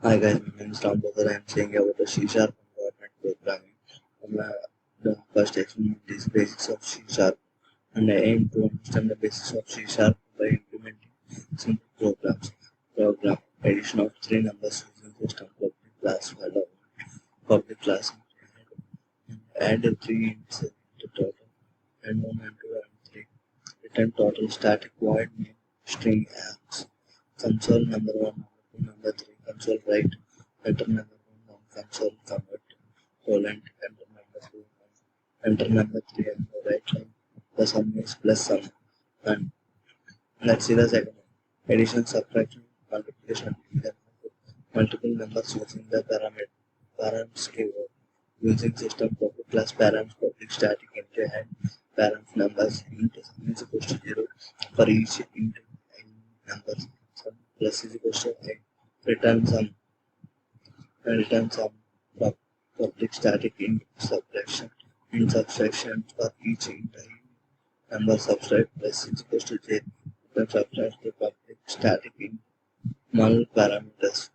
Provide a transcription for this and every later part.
Hi guys, my name is Ram Badar. I am saying about the C Sharp environment programming. The first experiment is basics of C Sharp, and I aim to understand the basics of C Sharp by implementing simple programs. Program addition of three numbers using system public class value, public class, and add three ints to total, and one and two and three. Return total static void name string args. Console number one, number two, number three. Console write. Enter number one on console convert. Colon. Enter number two. Enter number three and the right line. The sum is plus sum. And let's see the second one. Addition, subtraction, multiplication, division. Multiple numbers using the params keyword. Using system public class params public static int and params numbers int sum is equal to 0 for each int n numbers. Sum plus is equal to n. Return sum public static int subtraction for each int number subtract plus is equal to j. Return subtract the public static int null parameters.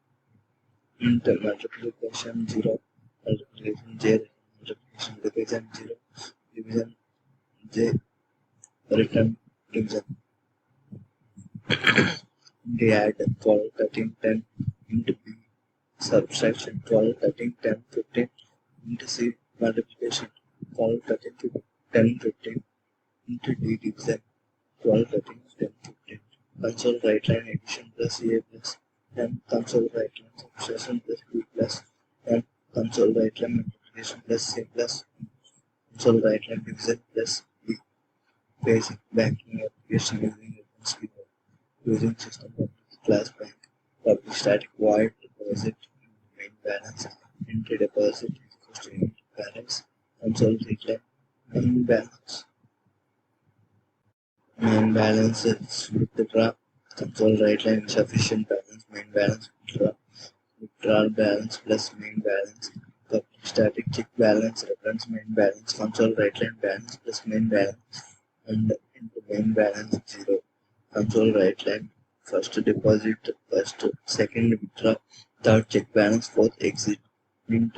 Int multiplication 0, multiplication j, multiplication division 0, division j, return division. They add 12, 13, 10 into b, subtraction 12, 13, 10, 15 into c, multiplication 12, 13, 10, 15 into d, division 12, 13, 10, 15. Console right line addition plus a plus m, console right line subtraction plus b plus m, console right line multiplication plus c plus console right line division plus b. Basic banking application using reference keyword. Using system public class bank, public static void deposit main balance, int deposit is equal to int balance, console return main balance. Main balance is withdraw, console right line insufficient balance, main balance withdrawal balance plus main balance, public static check balance, reference main balance, console right line balance plus main balance, and into main balance 0. Console right line first deposit, first, second withdraw, third check balance, fourth exit. Int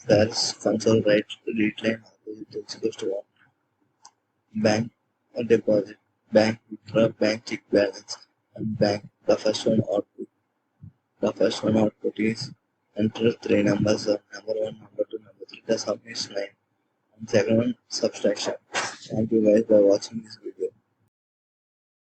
there's console right read line opposite is equals to 1. Bank deposit, bank withdraw, bank check balance, and bank the first one output. The first one output is enter three numbers, number one, number two, number three. The sum is 9. And second one subtraction. Thank you guys for watching this video.